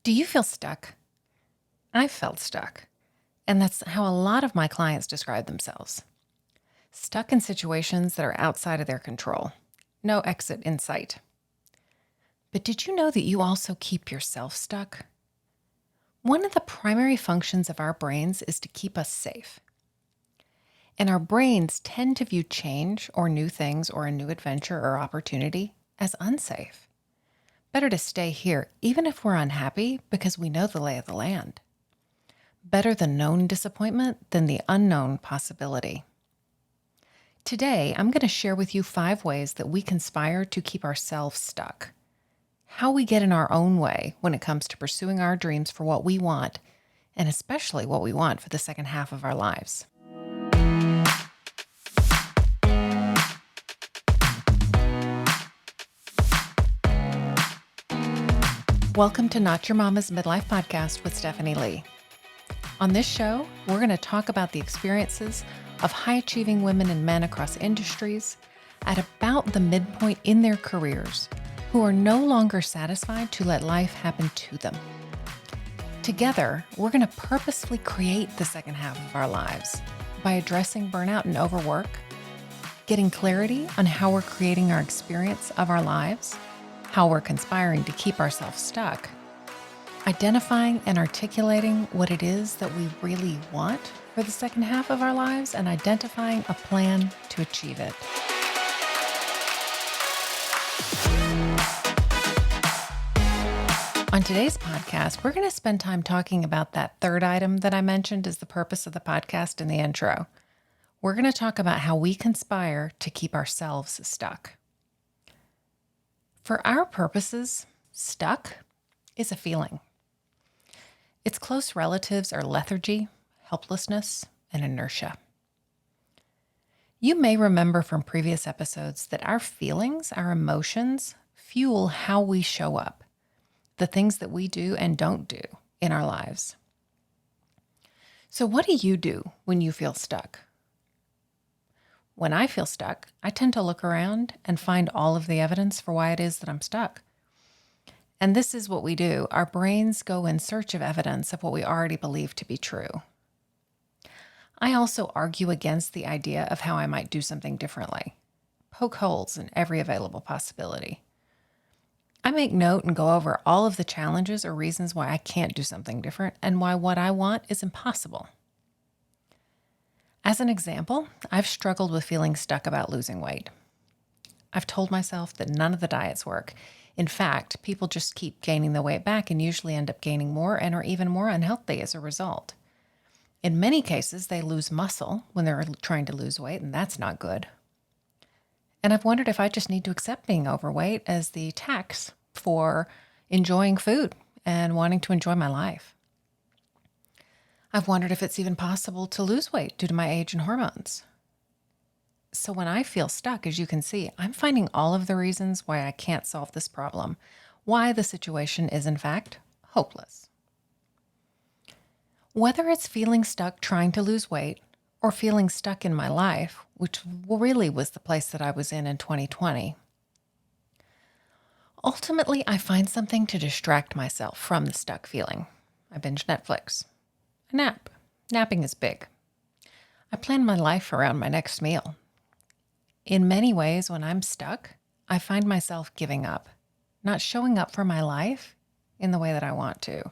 Do you feel stuck? I've felt stuck, and that's how a lot of my clients describe themselves. Stuck in situations that are outside of their control. No exit in sight. But did you know that you also keep yourself stuck? One of the primary functions of our brains is to keep us safe. And our brains tend to view change or new things or a new adventure or opportunity as unsafe. Better to stay here, even if we're unhappy, because we know the lay of the land. Better the known disappointment than the unknown possibility. Today, I'm going to share with you 5 ways that we conspire to keep ourselves stuck. How we get in our own way when it comes to pursuing our dreams for what we want, and especially what we want for the second half of our lives. Welcome to Not Your Mama's Midlife Podcast with Stephanie Lee. On this show, we're going to talk about the experiences of high-achieving women and men across industries at about the midpoint in their careers who are no longer satisfied to let life happen to them. Together, we're going to purposefully create the second half of our lives by addressing burnout and overwork, getting clarity on how we're creating our experience of our lives, how we're conspiring to keep ourselves stuck, identifying and articulating what it is that we really want for the second half of our lives, and identifying a plan to achieve it. On today's podcast, we're going to spend time talking about that third item that I mentioned as the purpose of the podcast in the intro. We're going to talk about how we conspire to keep ourselves stuck. For our purposes, stuck is a feeling. Its close relatives are lethargy, helplessness, and inertia. You may remember from previous episodes that our feelings, our emotions, fuel how we show up, the things that we do and don't do in our lives. So what do you do when you feel stuck? When I feel stuck, I tend to look around and find all of the evidence for why it is that I'm stuck. And this is what we do. Our brains go in search of evidence of what we already believe to be true. I also argue against the idea of how I might do something differently. Poke holes in every available possibility. I make note and go over all of the challenges or reasons why I can't do something different and why what I want is impossible. As an example, I've struggled with feeling stuck about losing weight. I've told myself that none of the diets work. In fact, people just keep gaining the weight back and usually end up gaining more and are even more unhealthy as a result. In many cases, they lose muscle when they're trying to lose weight, and that's not good. And I've wondered if I just need to accept being overweight as the tax for enjoying food and wanting to enjoy my life. I've wondered if it's even possible to lose weight due to my age and hormones. So when I feel stuck, as you can see, I'm finding all of the reasons why I can't solve this problem, why the situation is in fact hopeless. Whether it's feeling stuck trying to lose weight or feeling stuck in my life, which really was the place that I was in 2020, ultimately I find something to distract myself from the stuck feeling. I binge Netflix. A nap. Napping is big. I plan my life around my next meal. In many ways, when I'm stuck, I find myself giving up, not showing up for my life in the way that I want to.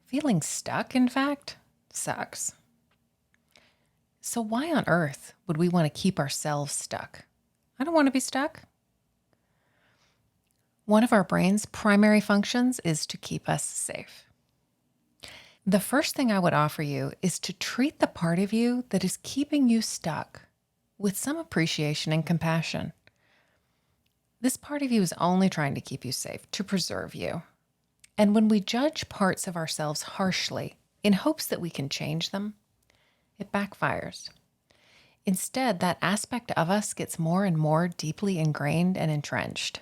Feeling stuck, in fact, sucks. So why on earth would we want to keep ourselves stuck? I don't want to be stuck. One of our brain's primary functions is to keep us safe. The first thing I would offer you is to treat the part of you that is keeping you stuck with some appreciation and compassion. This part of you is only trying to keep you safe, to preserve you. And when we judge parts of ourselves harshly in hopes that we can change them, it backfires. Instead, that aspect of us gets more and more deeply ingrained and entrenched.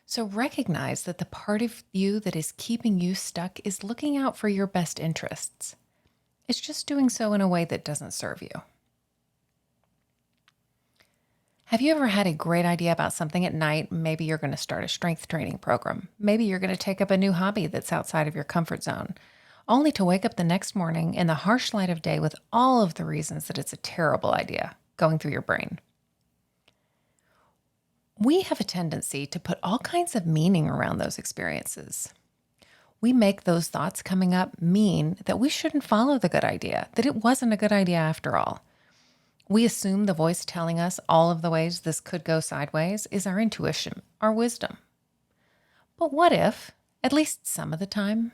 So recognize that the part of you that is keeping you stuck is looking out for your best interests. It's just doing so in a way that doesn't serve you. Have you ever had a great idea about something at night? Maybe you're going to start a strength training program. Maybe you're going to take up a new hobby that's outside of your comfort zone, only to wake up the next morning in the harsh light of day with all of the reasons that it's a terrible idea going through your brain. We have a tendency to put all kinds of meaning around those experiences. We make those thoughts coming up mean that we shouldn't follow the good idea, that it wasn't a good idea after all. We assume the voice telling us all of the ways this could go sideways is our intuition, our wisdom. But what if, at least some of the time,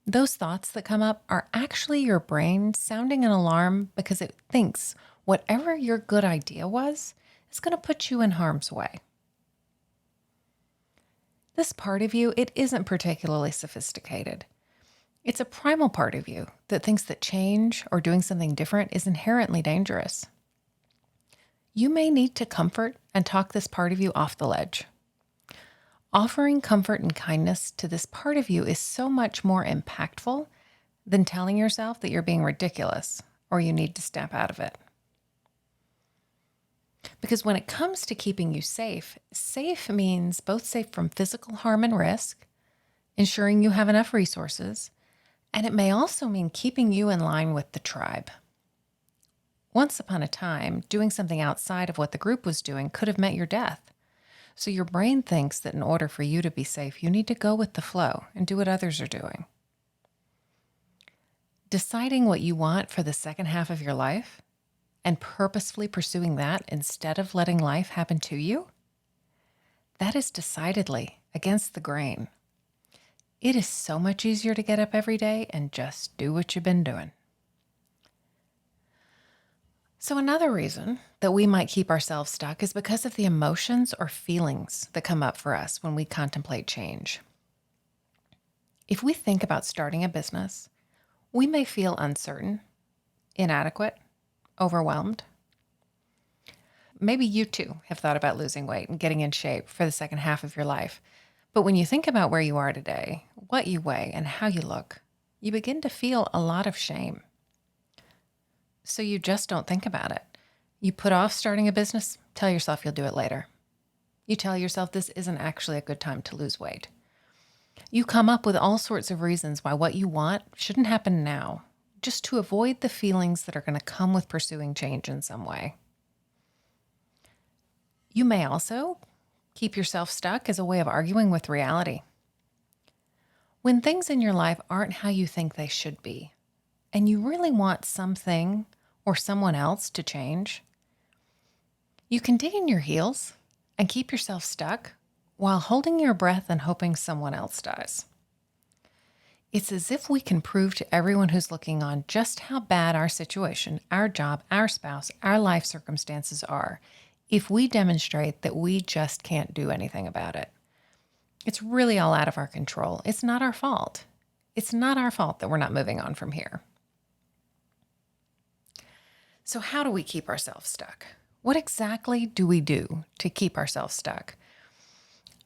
those thoughts that come up are actually your brain sounding an alarm because it thinks whatever your good idea was is going to put you in harm's way? This part of you, it isn't particularly sophisticated. It's a primal part of you that thinks that change or doing something different is inherently dangerous. You may need to comfort and talk this part of you off the ledge. Offering comfort and kindness to this part of you is so much more impactful than telling yourself that you're being ridiculous or you need to step out of it. Because when it comes to keeping you safe, safe means both safe from physical harm and risk, ensuring you have enough resources, and it may also mean keeping you in line with the tribe. Once upon a time, doing something outside of what the group was doing could have meant your death. So your brain thinks that in order for you to be safe, you need to go with the flow and do what others are doing. Deciding what you want for the second half of your life and purposefully pursuing that instead of letting life happen to you, that is decidedly against the grain. It is so much easier to get up every day and just do what you've been doing. So another reason that we might keep ourselves stuck is because of the emotions or feelings that come up for us when we contemplate change. If we think about starting a business, we may feel uncertain, inadequate, overwhelmed. Maybe you too have thought about losing weight and getting in shape for the second half of your life. But when you think about where you are today, what you weigh, and how you look, you begin to feel a lot of shame. So you just don't think about it. You put off starting a business, tell yourself you'll do it later. You tell yourself this isn't actually a good time to lose weight. You come up with all sorts of reasons why what you want shouldn't happen now, just to avoid the feelings that are going to come with pursuing change in some way. You may also keep yourself stuck as a way of arguing with reality. When things in your life aren't how you think they should be, and you really want something or someone else to change, you can dig in your heels and keep yourself stuck while holding your breath and hoping someone else does. It's as if we can prove to everyone who's looking on just how bad our situation, our job, our spouse, our life circumstances are if we demonstrate that we just can't do anything about it. It's really all out of our control. It's not our fault. It's not our fault that we're not moving on from here. So how do we keep ourselves stuck? What exactly do we do to keep ourselves stuck?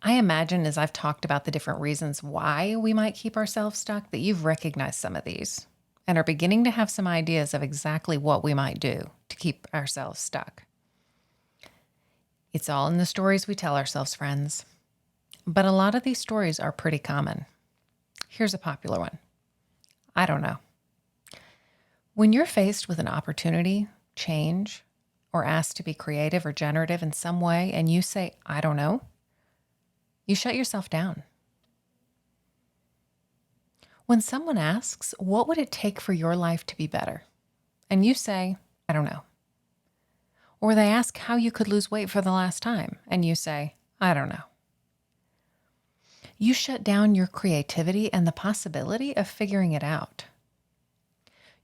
I imagine as I've talked about the different reasons why we might keep ourselves stuck, that you've recognized some of these and are beginning to have some ideas of exactly what we might do to keep ourselves stuck. It's all in the stories we tell ourselves, friends. But a lot of these stories are pretty common. Here's a popular one. I don't know. When you're faced with an opportunity, change, or asked to be creative or generative in some way, and you say, I don't know, you shut yourself down. When someone asks, what would it take for your life to be better? And you say, I don't know. Or they ask how you could lose weight for the last time, and you say, I don't know. You shut down your creativity and the possibility of figuring it out.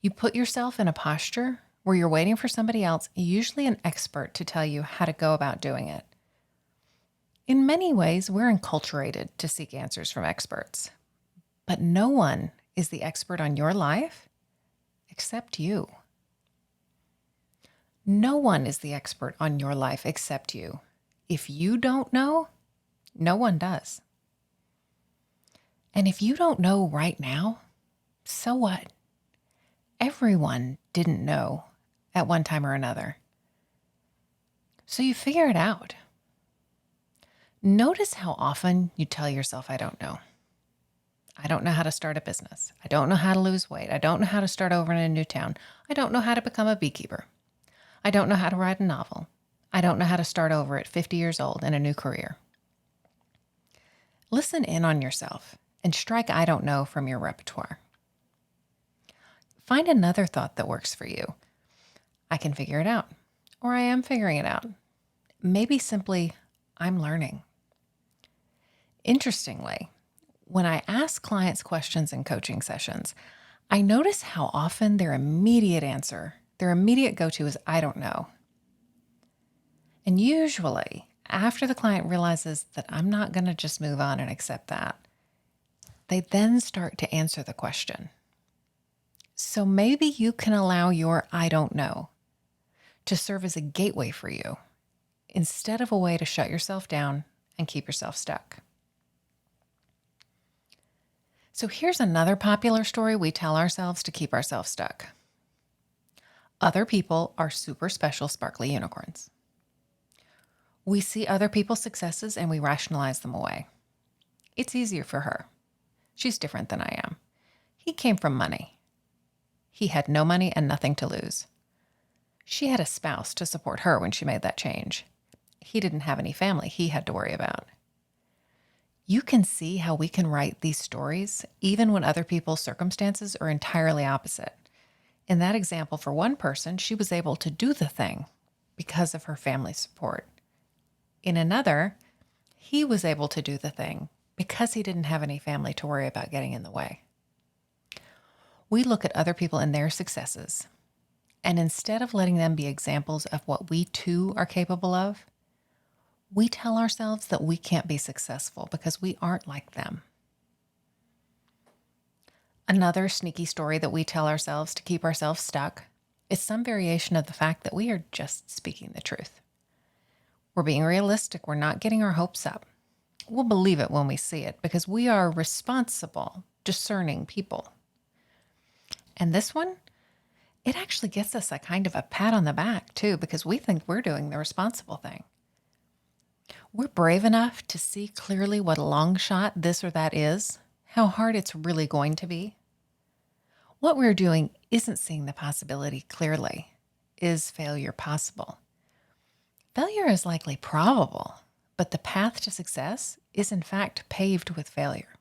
You put yourself in a posture where you're waiting for somebody else, usually an expert, to tell you how to go about doing it. In many ways, we're enculturated to seek answers from experts, but no one is the expert on your life except you. No one is the expert on your life except you. If you don't know, no one does. And if you don't know right now, so what? Everyone didn't know at one time or another. So you figure it out. Notice how often you tell yourself, I don't know. I don't know how to start a business. I don't know how to lose weight. I don't know how to start over in a new town. I don't know how to become a beekeeper. I don't know how to write a novel. I don't know how to start over at 50 years old in a new career. Listen in on yourself and strike I don't know from your repertoire. Find another thought that works for you. I can figure it out, or I am figuring it out. Maybe simply, I'm learning. Interestingly, when I ask clients questions in coaching sessions, I notice how often their immediate answer, their immediate go-to is, I don't know. And usually, after the client realizes that I'm not going to just move on and accept that, they then start to answer the question. So maybe you can allow your I don't know to serve as a gateway for you instead of a way to shut yourself down and keep yourself stuck. So here's another popular story we tell ourselves to keep ourselves stuck. Other people are super special, sparkly unicorns. We see other people's successes and we rationalize them away. It's easier for her. She's different than I am. He came from money. He had no money and nothing to lose. She had a spouse to support her when she made that change. He didn't have any family he had to worry about. You can see how we can write these stories even when other people's circumstances are entirely opposite. In that example, for one person, she was able to do the thing because of her family support. In another, he was able to do the thing because he didn't have any family to worry about getting in the way. We look at other people and their successes, and instead of letting them be examples of what we too are capable of, we tell ourselves that we can't be successful because we aren't like them. Another sneaky story that we tell ourselves to keep ourselves stuck is some variation of the fact that we are just speaking the truth. We're being realistic. We're not getting our hopes up. We'll believe it when we see it because we are responsible, discerning people. And this one, it actually gets us a kind of a pat on the back too because we think we're doing the responsible thing. We're brave enough to see clearly what a long shot this or that is, how hard it's really going to be. What we're doing isn't seeing the possibility clearly. Is failure possible? Failure is likely probable, but the path to success is in fact paved with failure.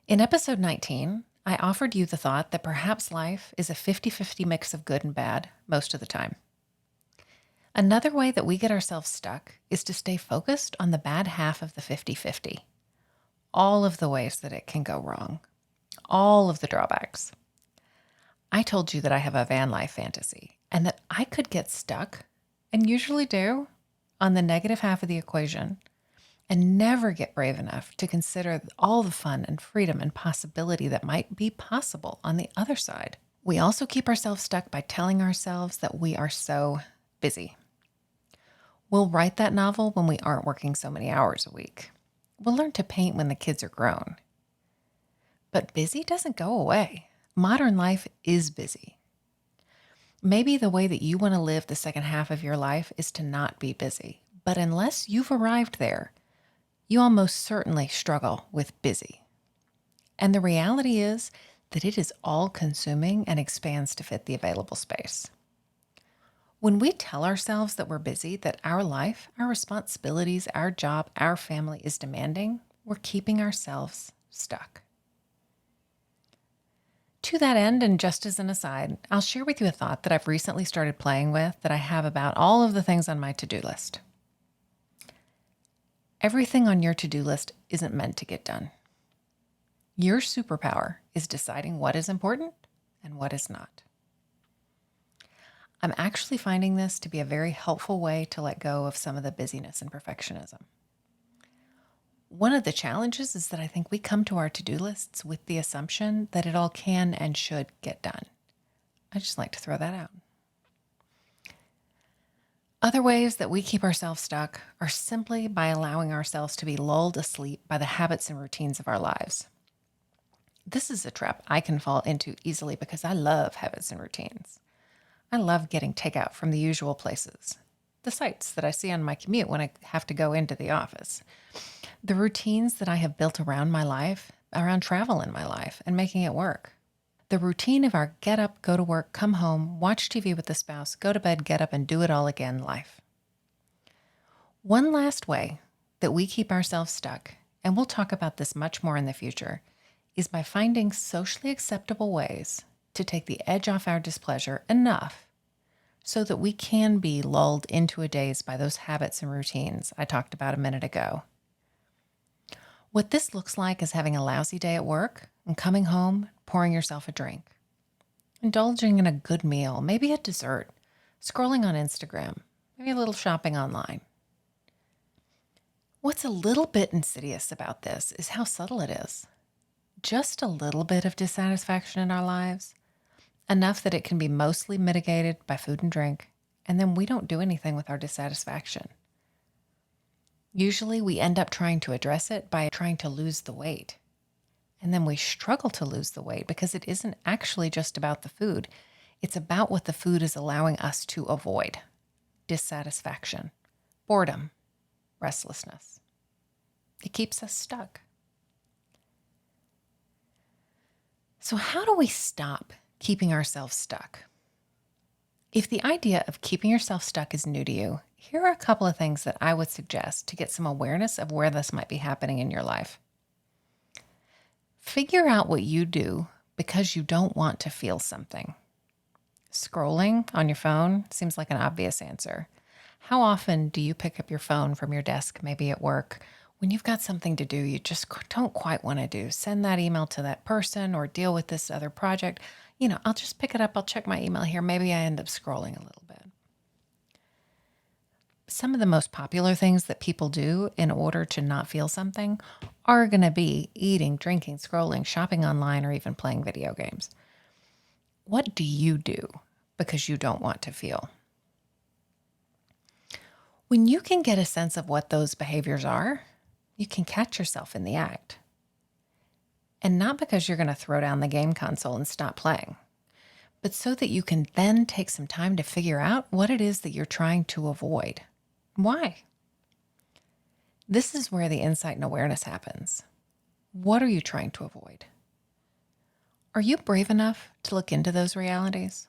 In episode 19, I offered you the thought that perhaps life is a 50-50 mix of good and bad most of the time. Another way that we get ourselves stuck is to stay focused on the bad half of the 50-50. All of the ways that it can go wrong. All of the drawbacks. I told you that I have a van life fantasy and that I could get stuck, and usually do, on the negative half of the equation and never get brave enough to consider all the fun and freedom and possibility that might be possible on the other side. We also keep ourselves stuck by telling ourselves that we are so busy. We'll write that novel when we aren't working so many hours a week. We'll learn to paint when the kids are grown. But busy doesn't go away. Modern life is busy. Maybe the way that you want to live the second half of your life is to not be busy. But unless you've arrived there, you almost certainly struggle with busy. And the reality is that it is all-consuming and expands to fit the available space. When we tell ourselves that we're busy, that our life, our responsibilities, our job, our family is demanding, we're keeping ourselves stuck. To that end, and just as an aside, I'll share with you a thought that I've recently started playing with that I have about all of the things on my to-do list. Everything on your to-do list isn't meant to get done. Your superpower is deciding what is important and what is not. I'm actually finding this to be a very helpful way to let go of some of the busyness and perfectionism. One of the challenges is that I think we come to our to-do lists with the assumption that it all can and should get done. I just like to throw that out. Other ways that we keep ourselves stuck are simply by allowing ourselves to be lulled asleep by the habits and routines of our lives. This is a trap I can fall into easily because I love habits and routines. I love getting takeout from the usual places, the sites that I see on my commute when I have to go into the office, the routines that I have built around my life, around travel in my life, and making it work. The routine of our get up, go to work, come home, watch TV with the spouse, go to bed, get up, and do it all again life. One last way that we keep ourselves stuck, and we'll talk about this much more in the future, is by finding socially acceptable ways to take the edge off our displeasure enough so that we can be lulled into a daze by those habits and routines I talked about a minute ago. What this looks like is having a lousy day at work and coming home, pouring yourself a drink, indulging in a good meal, maybe a dessert, scrolling on Instagram, maybe a little shopping online. What's a little bit insidious about this is how subtle it is. Just a little bit of dissatisfaction in our lives, enough that it can be mostly mitigated by food and drink, and then we don't do anything with our dissatisfaction. Usually we end up trying to address it by trying to lose the weight. And then we struggle to lose the weight because it isn't actually just about the food. It's about what the food is allowing us to avoid. Dissatisfaction, boredom, restlessness. It keeps us stuck. So how do we stop keeping ourselves stuck? If the idea of keeping yourself stuck is new to you, here are a couple of things that I would suggest to get some awareness of where this might be happening in your life. Figure out what you do because you don't want to feel something. Scrolling on your phone seems like an obvious answer. How often do you pick up your phone from your desk, maybe at work, when you've got something to do you just don't quite want to do? Send that email to that person or deal with this other project. I'll just pick it up. I'll check my email here. Maybe I end up scrolling a little bit. Some of the most popular things that people do in order to not feel something are going to be eating, drinking, scrolling, shopping online, or even playing video games. What do you do because you don't want to feel? When you can get a sense of what those behaviors are, you can catch yourself in the act. And not because you're going to throw down the game console and stop playing, but so that you can then take some time to figure out what it is that you're trying to avoid. Why? This is where the insight and awareness happens. What are you trying to avoid? Are you brave enough to look into those realities?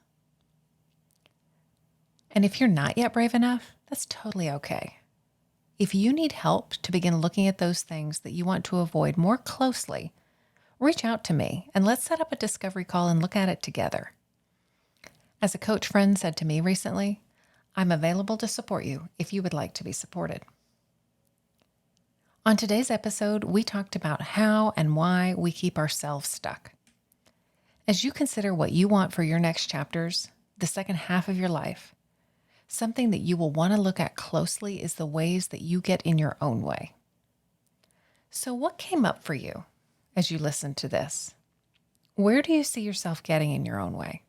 And if you're not yet brave enough, that's totally okay. If you need help to begin looking at those things that you want to avoid more closely, reach out to me and let's set up a discovery call and look at it together. As a coach friend said to me recently, I'm available to support you if you would like to be supported. On today's episode, we talked about how and why we keep ourselves stuck. As you consider what you want for your next chapters, the second half of your life, something that you will want to look at closely is the ways that you get in your own way. So what came up for you as you listened to this? Where do you see yourself getting in your own way?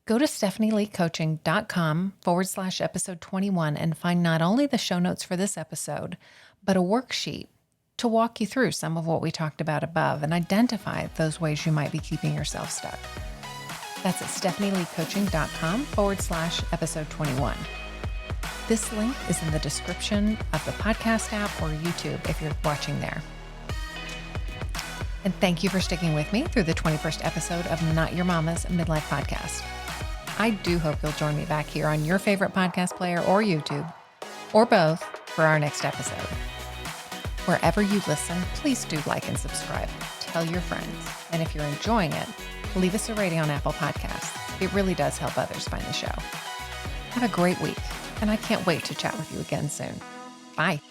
Go to stephanieleecoaching.com/episode 21 and find not only the show notes for this episode, but a worksheet to walk you through some of what we talked about above and identify those ways you might be keeping yourself stuck. That's at stephanieleecoaching.com/episode 21. This link is in the description of the podcast app or YouTube if you're watching there. And thank you for sticking with me through the 21st episode of Not Your Mama's Midlife Podcast. I do hope you'll join me back here on your favorite podcast player or YouTube, or both, for our next episode. Wherever you listen, please do like and subscribe. Tell your friends. And if you're enjoying it, leave us a rating on Apple Podcasts. It really does help others find the show. Have a great week, and I can't wait to chat with you again soon. Bye.